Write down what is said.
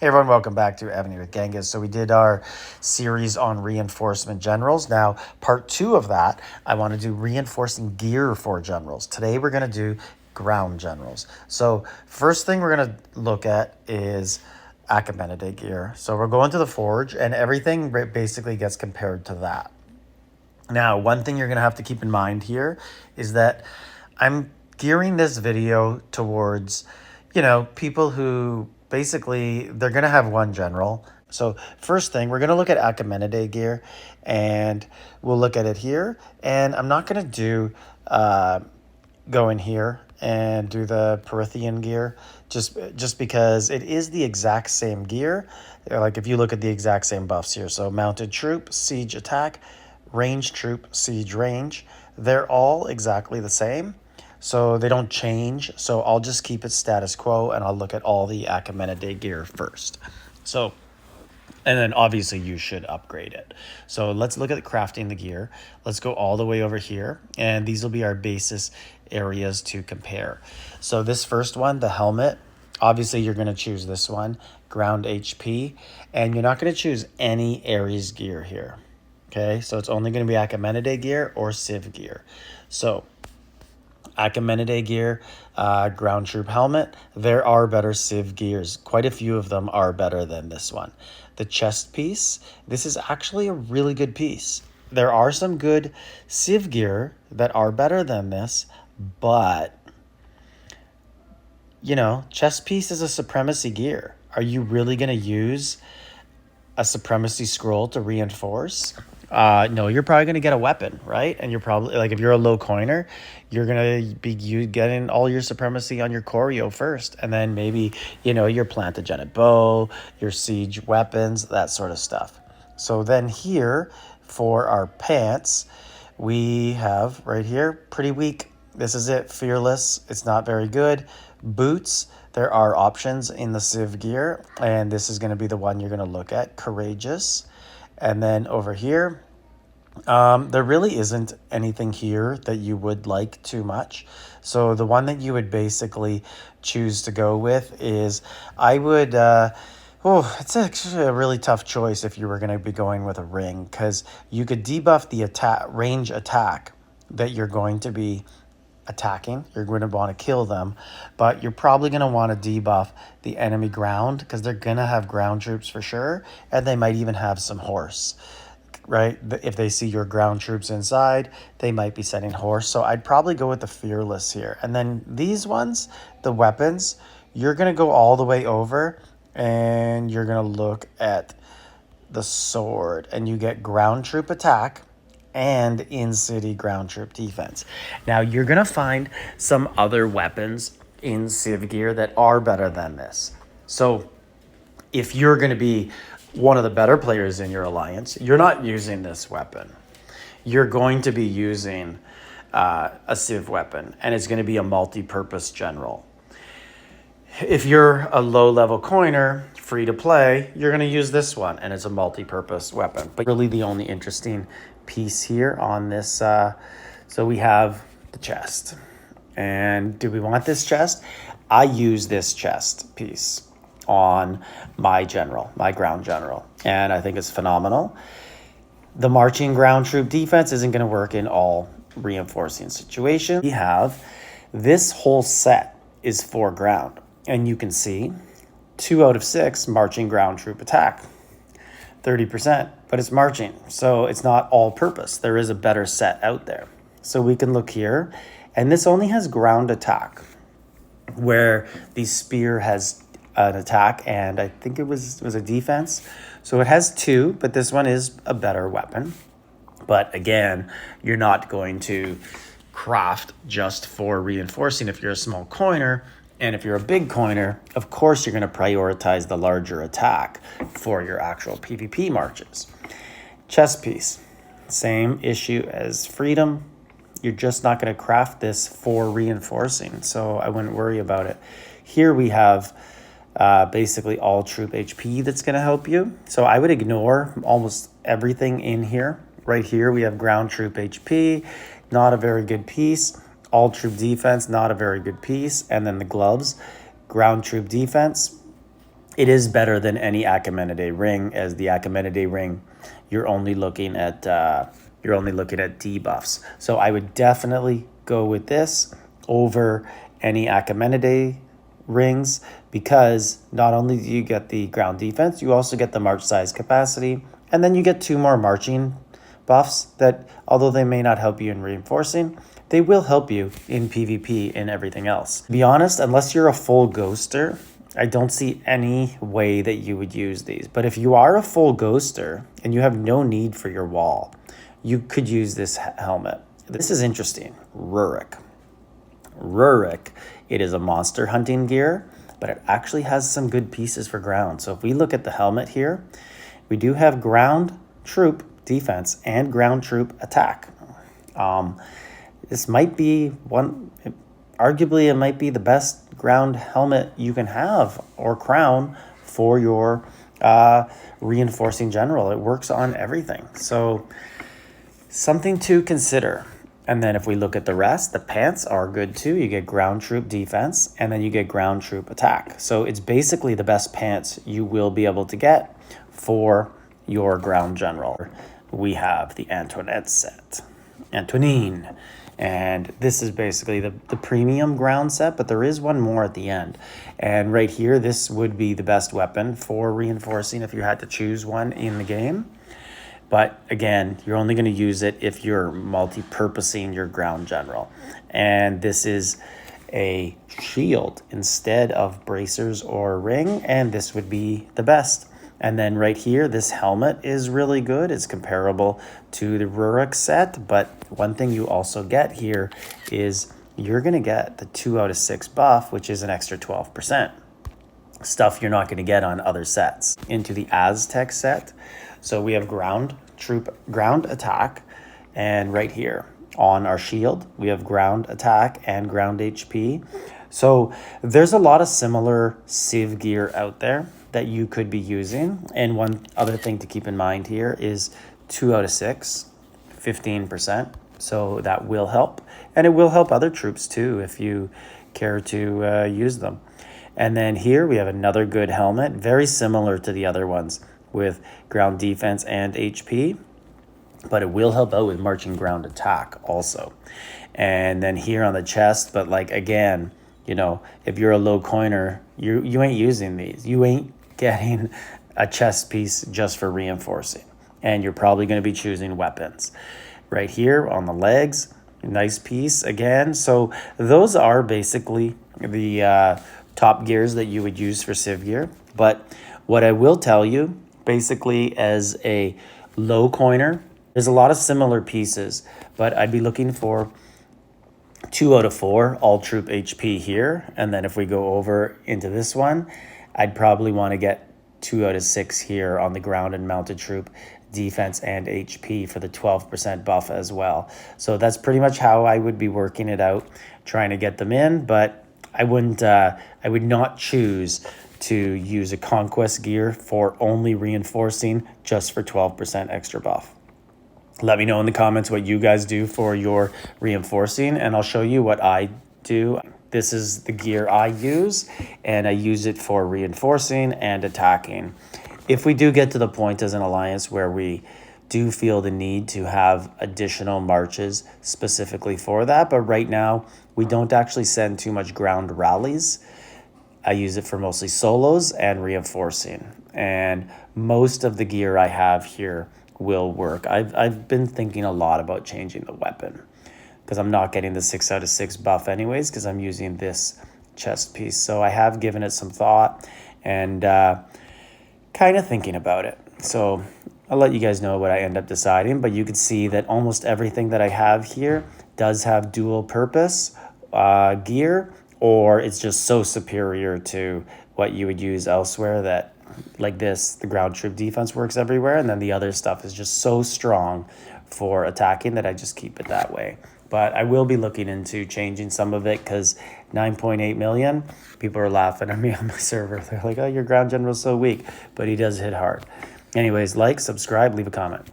Hey everyone, welcome back to Avenue with Genghis. So we did our series on reinforcement generals. Now, part 2 of that, I want to do reinforcing gear for generals. Today we're going to do ground generals. So first thing we're going to look at is Achaemenidae gear. So we're going to the forge and everything basically gets compared to that. Now, one thing you're going to have to keep in mind here is that I'm gearing this video towards, people who basically they're going to have one general. So first thing, we're going to look at Achaemenidae gear and we'll look at it here. And I'm not going to do go in here and do the Perithian gear just because it is the exact same gear. Like if you look at the exact same buffs here. So mounted troop, siege attack, range troop, siege range, they're all exactly the same. So they don't change. So I'll just keep it status quo and I'll look at all the Achaemenidae gear first. So, and then obviously you should upgrade it. So let's look at crafting the gear. Let's go all the way over here. And these will be our basis areas to compare. So this first one, the helmet, obviously you're going to choose this one, ground HP. And you're not going to choose any Ares gear here. Okay, so it's only going to be Achaemenidae gear or Civ gear. So Achaemenidae gear, ground troop helmet. There are better Civ gears. Quite a few of them are better than this one. The chest piece, this is actually a really good piece. There are some good Civ gear that are better than this, but, chest piece is a supremacy gear. Are you really going to use a supremacy scroll to reinforce? No, you're probably going to get a weapon, right? And you're probably, like, if you're a low coiner, you're going to be getting all your supremacy on your choreo first. And then maybe, your plantogenic bow, your siege weapons, that sort of stuff. So then here, for our pants, we have right here, pretty weak. This is it, fearless. It's not very good. Boots, there are options in the Civ gear, and this is going to be the one you're going to look at, courageous. And then over here, there really isn't anything here that you would like too much. So the one that you would basically choose to go with is, I would, it's actually a really tough choice if you were going to be going with a ring, because you could debuff the range attack that you're going to be attacking. You're going to want to kill them, but you're probably going to want to debuff the enemy ground because they're going to have ground troops for sure, and they might even have some horse, right? If they see your ground troops inside, they might be sending horse. So I'd probably go with the fearless here. And then these ones, the weapons, you're going to go all the way over and you're going to look at the sword, and you get ground troop attack and in-city ground troop defense. Now, you're going to find some other weapons in Civ gear that are better than this. So if you're going to be one of the better players in your alliance, you're not using this weapon. You're going to be using a Civ weapon, and it's going to be a multi-purpose general. If you're a low-level coiner, free to play, you're going to use this one, and it's a multi-purpose weapon. But really the only interesting piece here on this, so we have the chest. And do we want this chest? I use this chest piece on my ground general, and I think it's phenomenal. The marching ground troop defense isn't going to work in all reinforcing situations. We have this whole set is 4 ground, and you can see 2 out of 6 marching ground troop attack, 30%, but it's marching, so it's not all purpose. There is a better set out there. So we can look here, and this only has ground attack, where the spear has an attack, and I think it was a defense. So it has 2, but this one is a better weapon. But again, you're not going to craft just for reinforcing if you're a small coiner. And if you're a big coiner, of course, you're going to prioritize the larger attack for your actual PvP marches. Chest piece, same issue as freedom. You're just not going to craft this for reinforcing, so I wouldn't worry about it. Here we have basically all troop HP that's going to help you. So I would ignore almost everything in here. Right here we have ground troop HP, not a very good piece. All troop defense, not a very good piece. And then the gloves, ground troop defense, it is better than any Achaemenidae ring, as the Achaemenidae ring, you're only looking at debuffs. So I would definitely go with this over any Achaemenidae rings, because not only do you get the ground defense, you also get the march size capacity, and then you get 2 more marching buffs that, although they may not help you in reinforcing, they will help you in PvP and everything else. To be honest, unless you're a full ghoster, I don't see any way that you would use these. But if you are a full ghoster and you have no need for your wall, you could use this helmet. This is interesting. Rurik. It is a monster hunting gear, but it actually has some good pieces for ground. So if we look at the helmet here, we do have ground troop defense and ground troop attack. This might be arguably it might be the best ground helmet you can have, or crown, for your reinforcing general. It works on everything. So something to consider. And then if we look at the rest, the pants are good too. You get ground troop defense, and then you get ground troop attack. So it's basically the best pants you will be able to get for your ground general. We have the Antoinette set, Antonine. And this is basically the premium ground set, but there is one more at the end. And right here, this would be the best weapon for reinforcing if you had to choose one in the game. But again, you're only going to use it if you're multi-purposing your ground general. And this is a shield instead of bracers or ring, and this would be the best. And then right here, this helmet is really good. It's comparable to the Rurik set, but one thing you also get here is you're going to get the 2 out of 6 buff, which is an extra 12%. Stuff you're not going to get on other sets. Into the Aztec set, so we have ground troop, ground attack, and right here on our shield, we have ground attack and ground HP. So there's a lot of similar Civ gear out there that you could be using. And one other thing to keep in mind here is 2 out of 6, 15%. So that will help. And it will help other troops too if you care to use them. And then here we have another good helmet, very similar to the other ones, with ground defense and HP. But it will help out with marching ground attack also. And then here on the chest, but like again, you know, if you're a low coiner, you ain't using these. You ain't getting a chest piece just for reinforcing. And you're probably going to be choosing weapons. Right here on the legs, nice piece again. So those are basically the top gears that you would use for Civ gear. But what I will tell you, basically as a low coiner, there's a lot of similar pieces, but I'd be looking for 2 out of 4 all troop HP here. And then if we go over into this one, I'd probably want to get 2 out of 6 here on the ground and mounted troop defense and HP for the 12% buff as well. So that's pretty much how I would be working it out, trying to get them in. But I would not choose to use a conquest gear for only reinforcing just for 12% extra buff. Let me know in the comments what you guys do for your reinforcing, and I'll show you what I do. This is the gear I use, and I use it for reinforcing and attacking. If we do get to the point as an alliance where we do feel the need to have additional marches specifically for that, but right now we don't actually send too much ground rallies. I use it for mostly solos and reinforcing, and most of the gear I have here will work. I've been thinking a lot about changing the weapon because I'm not getting the 6 out of 6 buff anyways because I'm using this chest piece. So I have given it some thought and kind of thinking about it. So I'll let you guys know what I end up deciding, but you can see that almost everything that I have here does have dual purpose gear, or it's just so superior to what you would use elsewhere that, like this, the ground troop defense works everywhere, and then the other stuff is just so strong for attacking that I just keep it that way. But I will be looking into changing some of it because 9.8 million, people are laughing at me on my server. They're like, oh, your ground general's so weak, but he does hit hard. Anyways, like, subscribe, leave a comment.